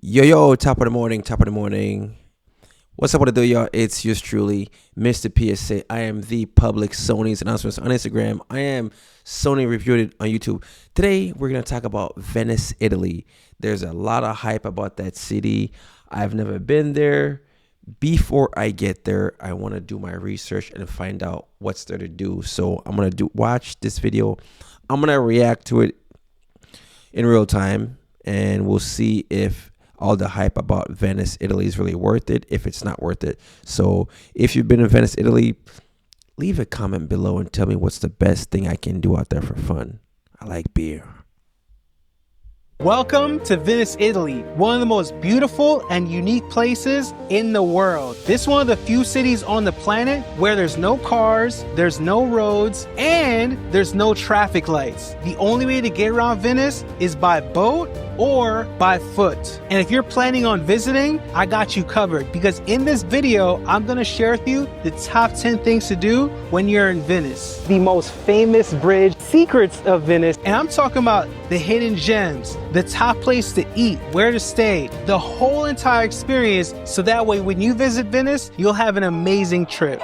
Yo, top of the morning, top of the morning. What's up, what to do, y'all? It's yours truly, Mr. PSA. I am the public Sony's announcements on Instagram. I am Sony Reviewed on YouTube. Today, we're going to talk about Venice, Italy. There's a lot of hype about that city. I've never been there. Before I get there, I want to do my research and find out what's there to do. So I'm going to watch this video. I'm going to react to it in real time, and we'll see if all the hype about Venice, Italy is really worth it, if it's not worth it. So if you've been in Venice, Italy, leave a comment below and tell me what's the best thing I can do out there for fun. I like beer. Welcome to Venice, Italy, one of the most beautiful and unique places in the world. This is one of the few cities on the planet where there's no cars, there's no roads, and there's no traffic lights. The only way to get around Venice is by boat or by foot. And if you're planning on visiting, I got you covered, because in this video, I'm gonna share with you the top 10 things to do when you're in Venice. The most famous bridge, secrets of Venice, and I'm talking about the hidden gems, the top place to eat, where to stay, the whole entire experience, so that way when you visit Venice, you'll have an amazing trip.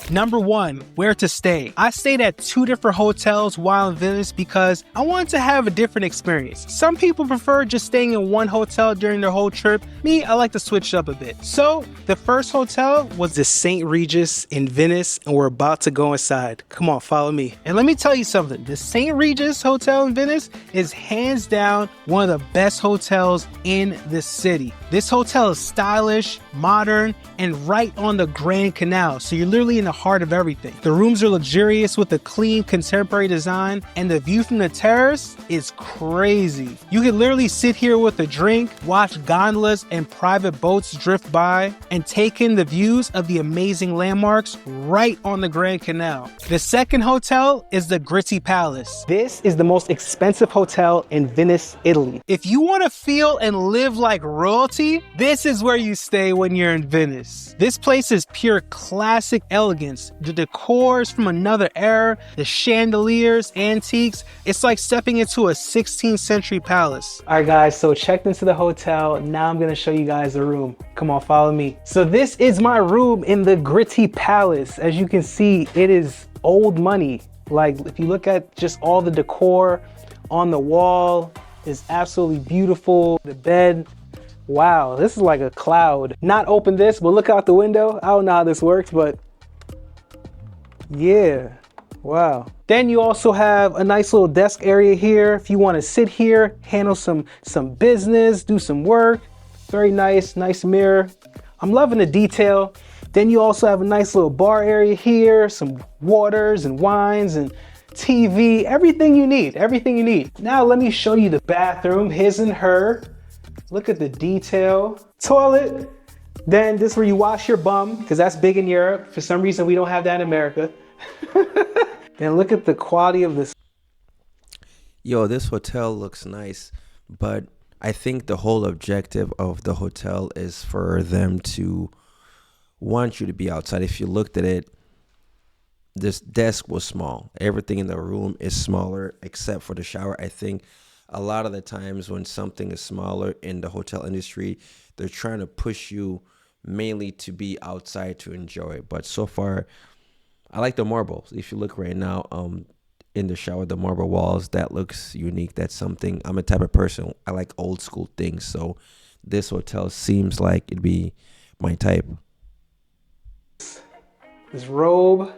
Number one, where to stay. I stayed at 2 different hotels while in Venice because I wanted to have a different experience. Some people prefer just staying in one hotel during their whole trip. Me, I like to switch up a bit. So the first hotel was the St. Regis in Venice, and we're about to go inside. Come on, follow me. And let me tell you something. The St. Regis Hotel in Venice is hands down one of the best hotels in the city. This hotel is stylish, modern, and right on the Grand Canal. So you're literally in the heart of everything. The rooms are luxurious with a clean contemporary design, and the view from the terrace is crazy. You can literally sit here with a drink, watch gondolas and private boats drift by, and take in the views of the amazing landmarks right on the Grand Canal. The second hotel is the Gritti Palace. This is the most expensive hotel in Venice, Italy. If you want to feel and live like royalty, this is where you stay when you're in Venice. This place is pure classic elegance. The decor is from another era, the chandeliers, antiques. It's like stepping into a 16th century palace. All right, guys, so checked into the hotel. Now I'm gonna show you guys the room. Come on, follow me. So this is my room in the Gritti Palace. As you can see, it is old money. Like, if you look at just all the decor on the wall, is absolutely beautiful. The bed, wow, this is like a cloud. Not open this, but look out the window. I don't know how this works, but yeah, wow. Then you also have a nice little desk area here. If you want to sit here, handle some business, do some work. Very nice mirror. I'm loving the detail. Then you also have a nice little bar area here, some waters and wines and TV, everything you need, everything you need. Now let me show you the bathroom, his and her. Look at the detail. Toilet. Then this is where you wash your bum, because that's big in Europe. For some reason, we don't have that in America. Then look at the quality of this. Yo, this hotel looks nice, but I think the whole objective of the hotel is for them to want you to be outside. If you looked at it, this desk was small. Everything in the room is smaller except for the shower. I think a lot of the times when something is smaller in the hotel industry, they're trying to push you mainly to be outside to enjoy. But so far, I like the marble. If you look right now in the shower, the marble walls, that looks unique. That's something, I'm a type of person, I like old school things. So this hotel seems like it'd be my type. This robe,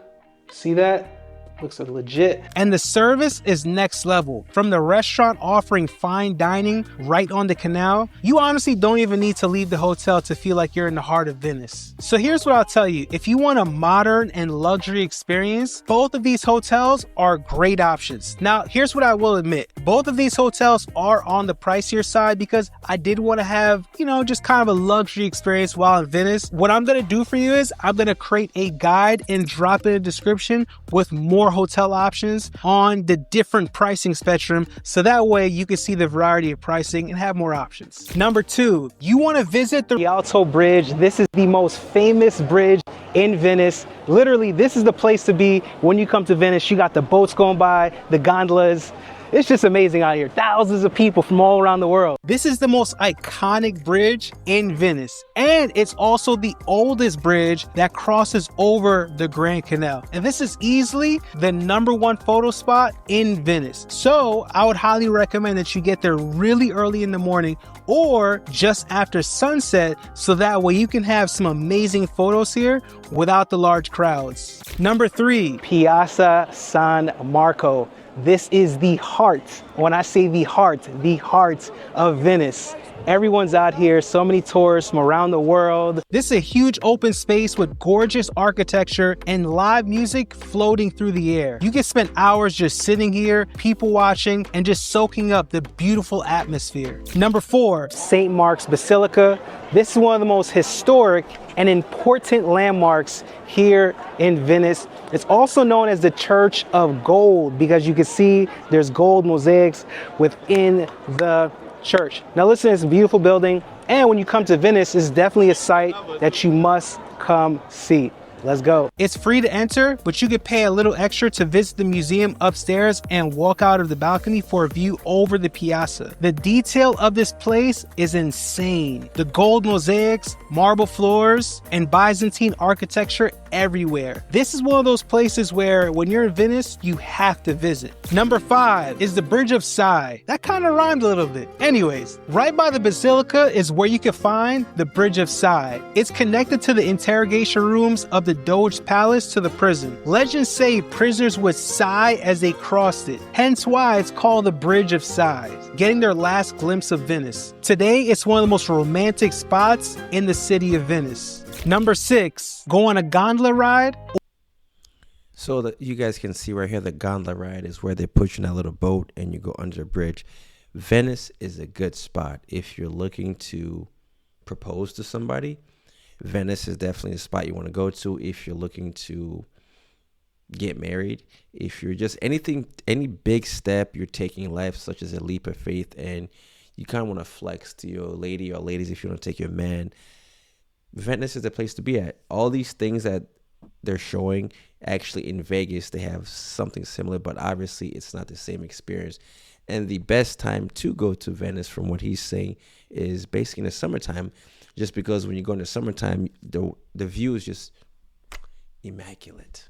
see that? Looks legit. And the service is next level. From the restaurant offering fine dining right on the canal, you honestly don't even need to leave the hotel to feel like you're in the heart of Venice. So here's what I'll tell you. If you want a modern and luxury experience, both of these hotels are great options. Now, here's what I will admit. Both of these hotels are on the pricier side because I did want to have, just kind of a luxury experience while in Venice. What I'm going to do for you is I'm going to create a guide and drop in a description with more hotel options on the different pricing spectrum, so that way you can see the variety of pricing and have more options. Number 2, you want to visit the Rialto Bridge. This is the most famous bridge in Venice. Literally, this is the place to be when you come to Venice. You got the boats going by, the gondolas. It's just amazing out here. Thousands of people from all around the world. This is the most iconic bridge in Venice, and it's also the oldest bridge that crosses over the Grand Canal. And this is easily the #1 photo spot in Venice. So I would highly recommend that you get there really early in the morning or just after sunset, so that way you can have some amazing photos here without the large crowds. Number 3, Piazza San Marco. This is the heart. When I say the heart of Venice. Everyone's out here, so many tourists from around the world. This is a huge open space with gorgeous architecture and live music floating through the air. You can spend hours just sitting here, people watching, and just soaking up the beautiful atmosphere. Number 4, St. Mark's Basilica. This is one of the most historic and important landmarks here in Venice. It's also known as the Church of Gold because you can see there's gold mosaics within the church. Now listen, it's a beautiful building, and when you come to Venice, it's definitely a site that you must come see. Let's go. It's free to enter, but you could pay a little extra to visit the museum upstairs and walk out of the balcony for a view over the piazza. The detail of this place is insane. The gold mosaics, marble floors, and Byzantine architecture everywhere. This is one of those places where when you're in Venice, you have to visit. Number 5 is the Bridge of Sighs. That kind of rhymed a little bit. Anyways, right by the Basilica is where you can find the Bridge of Sighs. It's connected to the interrogation rooms of the Doge's Palace to the prison. Legends say prisoners would sigh as they crossed it, hence why it's called the Bridge of Sighs, getting their last glimpse of Venice. Today, it's one of the most romantic spots in the city of Venice. Number 6, go on a gondola ride. So that you guys can see right here, the gondola ride is where they put you in that little boat and you go under a bridge. Venice is a good spot if you're looking to propose to somebody. Venice is definitely a spot you want to go to if you're looking to get married. If you're just any big step you're taking in life, such as a leap of faith, and you kind of want to flex to your lady or ladies if you want to take your man, Venice is the place to be at. All these things that they're showing, actually in Vegas, they have something similar, but obviously it's not the same experience. And the best time to go to Venice, from what he's saying, is basically in the summertime, just because when you go in the summertime, the view is just immaculate.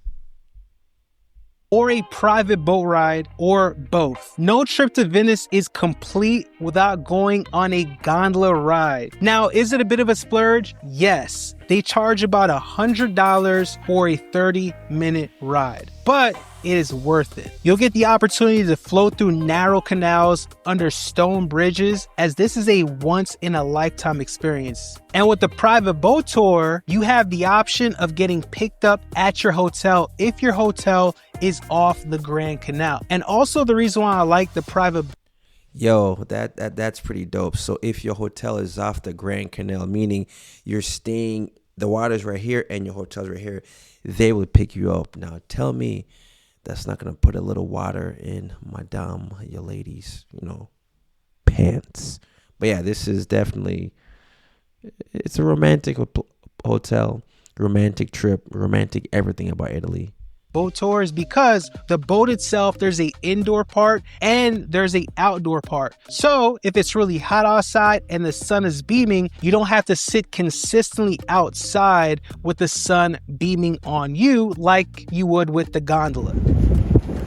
Or a private boat ride, or both. No trip to Venice is complete without going on a gondola ride. Now, is it a bit of a splurge? Yes. They charge about $100 for a 30-minute ride, but it is worth it. You'll get the opportunity to float through narrow canals under stone bridges, as this is a once-in-a-lifetime experience. And with the private boat tour, you have the option of getting picked up at your hotel if your hotel is off the Grand Canal. And also the reason why I like the private that's pretty dope. So if your hotel is off the Grand Canal, meaning you're staying, the water's right here and your hotel's right here, they will pick you up. Now tell me that's not gonna put a little water in madame, your ladies, pants. But yeah, this is definitely, it's a romantic hotel, romantic trip, romantic everything about Italy. Boat tours, because the boat itself, there's a indoor part and there's a outdoor part. So if it's really hot outside and the sun is beaming, you don't have to sit consistently outside with the sun beaming on you like you would with the gondola.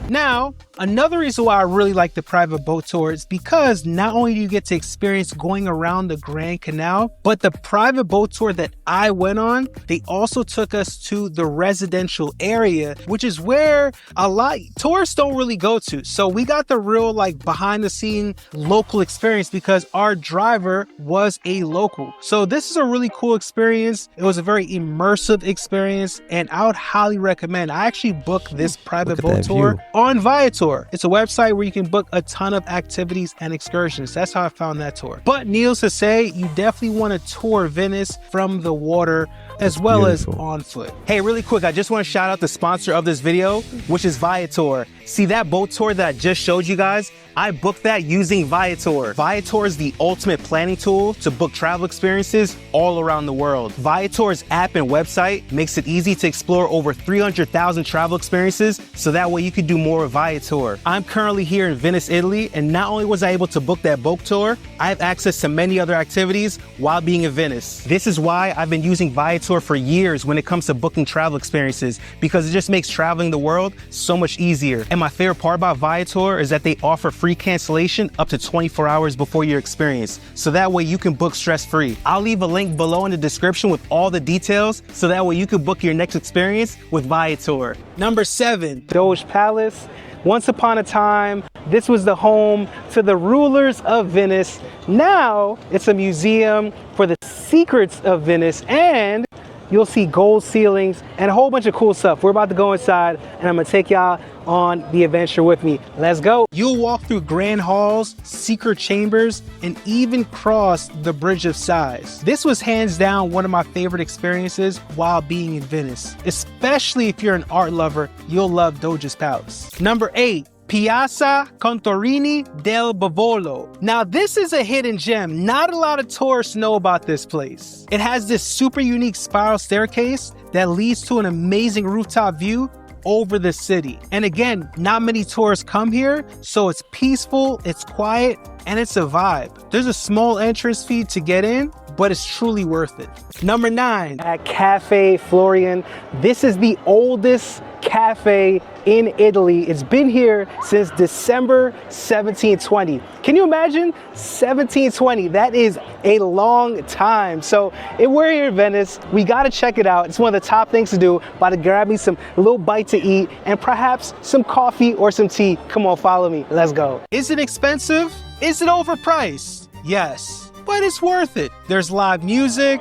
Now, another reason why I really like the private boat tour is because not only do you get to experience going around the Grand Canal, but the private boat tour that I went on, they also took us to the residential area, which is where a lot tourists don't really go to. So we got the real behind the scene local experience because our driver was a local. So this is a really cool experience. It was a very immersive experience, and I would highly recommend. I actually booked this private boat tour on Viator. It's a website where you can book a ton of activities and excursions. That's how I found that tour. But needless to say, you definitely want to tour Venice from the water as well as on foot. Hey, really quick, I just want to shout out the sponsor of this video, which is Viator. See that boat tour that I just showed you guys? I booked that using Viator. Viator is the ultimate planning tool to book travel experiences all around the world. Viator's app and website makes it easy to explore over 300,000 travel experiences, so that way you can do more with Viator. I'm currently here in Venice, Italy, and not only was I able to book that boat tour, I have access to many other activities while being in Venice. This is why I've been using Viator for years when it comes to booking travel experiences, because it just makes traveling the world so much easier. And my favorite part about Viator is that they offer free cancellation up to 24 hours before your experience, so that way you can book stress-free. I'll leave a link below in the description with all the details, so that way you can book your next experience with Viator. Number 7, Doge Palace. Once upon a time, this was the home to the rulers of Venice. Now it's a museum for the secrets of Venice, and you'll see gold ceilings and a whole bunch of cool stuff. We're about to go inside, and I'm gonna take y'all on the adventure with me. Let's go. You'll walk through grand halls, secret chambers, and even cross the Bridge of Sighs. This was hands down one of my favorite experiences while being in Venice. Especially if you're an art lover, you'll love Doge's Palace. Number 8. Piazza Contarini del Bavolo. Now this is a hidden gem. Not a lot of tourists know about this place. It has this super unique spiral staircase that leads to an amazing rooftop view over the city. And again, not many tourists come here, so it's peaceful, it's quiet, and it's a vibe. There's a small entrance fee to get in, but it's truly worth it. Number 9, at Cafe Florian. This is the oldest cafe in Italy. It's been here since December 1720. Can you imagine? 1720, that is a long time. So if we're here in Venice, we gotta check it out. It's one of the top things to do. About to grab me some little bite to eat and perhaps some coffee or some tea. Come on, follow me, let's go. Is it expensive? Is it overpriced? Yes, but it's worth it. There's live music,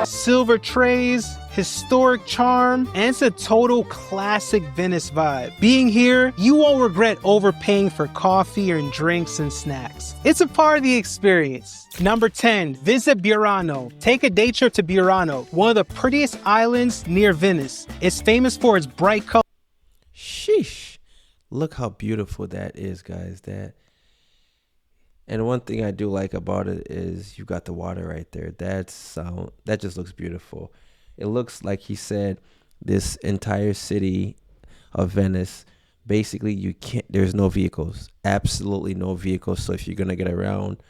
silver trays, historic charm, and it's a total classic Venice vibe. Being here, you won't regret overpaying for coffee and drinks and snacks. It's a part of the experience. Number 10, visit Burano. Take a day trip to Burano, one of the prettiest islands near Venice. It's famous for its bright colors. Sheesh. Look how beautiful that is, guys. And one thing I do like about it is you got the water right there. That just looks beautiful. It looks like he said this entire city of Venice, basically there's no vehicles, absolutely no vehicles. So if you're going to get around,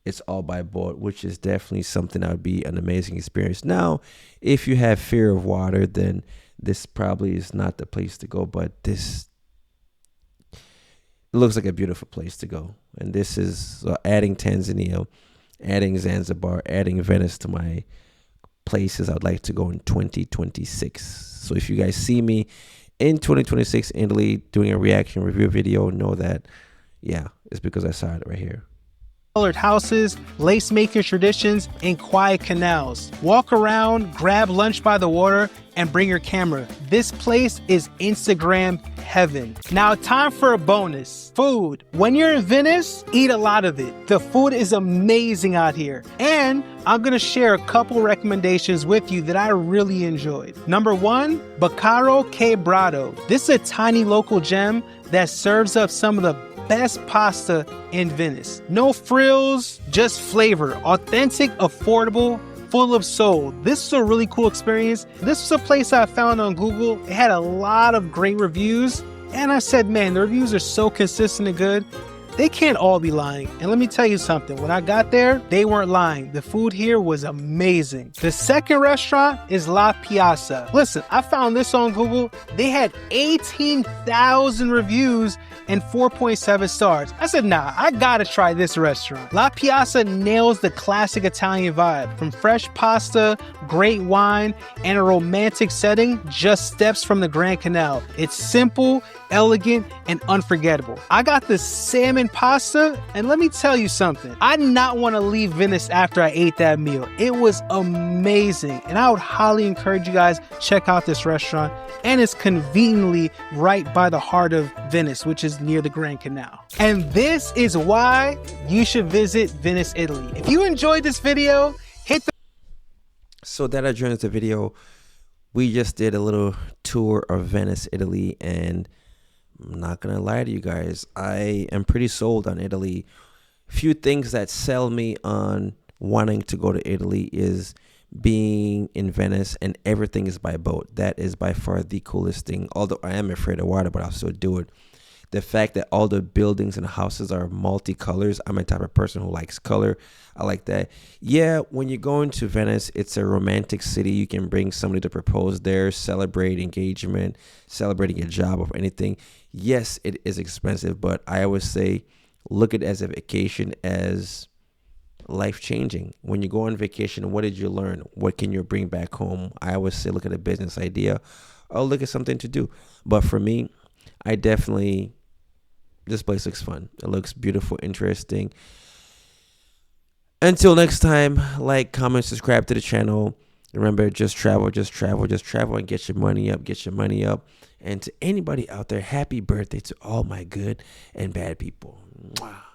it's all by boat, which is definitely something that would be an amazing experience. Now, if you have fear of water, then this probably is not the place to go, but it looks like a beautiful place to go. And this is adding Tanzania, adding Zanzibar, adding Venice to my places I'd like to go in 2026. So if you guys see me in 2026 in Italy doing a reaction review video, know that, yeah, it's because I saw it right here. Colored houses, lace making traditions, and quiet canals. Walk around, grab lunch by the water, and bring your camera. This place is Instagram heaven. Now, time for a bonus. Food. When you're in Venice, eat a lot of it. The food is amazing out here. And I'm gonna share a couple recommendations with you that I really enjoyed. Number 1, Baccaro Quebrado. This is a tiny local gem that serves up some of the best pasta in Venice. No frills, just flavor. Authentic, affordable, full of soul. This is a really cool experience. This was a place I found on Google. It had a lot of great reviews, and I said, man, the reviews are so consistent and good. They can't all be lying. And let me tell you something, when I got there, they weren't lying. The food here was amazing. The second restaurant is La Piazza. Listen, I found this on Google. They had 18,000 reviews and 4.7 stars. I said, nah, I gotta try this restaurant. La Piazza nails the classic Italian vibe. From fresh pasta, great wine, and a romantic setting just steps from the Grand Canal. It's simple, elegant, and unforgettable. I got the salmon pasta, and let me tell you something. I did not want to leave Venice after I ate that meal. It was amazing, and I would highly encourage you guys check out this restaurant, and it's conveniently right by the heart of Venice, which is near the Grand Canal. And this is why you should visit Venice, Italy. If you enjoyed this video, hit the... So that adjourns the video. We just did a little tour of Venice, Italy, and I'm not gonna lie to you guys. I am pretty sold on Italy. Few things that sell me on wanting to go to Italy is being in Venice, and everything is by boat. That is by far the coolest thing. Although I am afraid of water, but I'll still do it. The fact that all the buildings and houses are multicolors. I'm a type of person who likes color. I like that. Yeah, when you go into Venice, it's a romantic city. You can bring somebody to propose there, celebrate engagement, celebrating a job or anything. Yes, it is expensive, but I always say look at it as a vacation, as life changing. When you go on vacation, what did you learn? What can you bring back home? I always say look at a business idea or look at something to do. But for me, I definitely, this place looks fun. It looks beautiful, interesting. Until next time, like, comment, subscribe to the channel. Remember, just travel, just travel, just travel, and get your money up, get your money up. And to anybody out there, happy birthday to all my good and bad people. Mwah.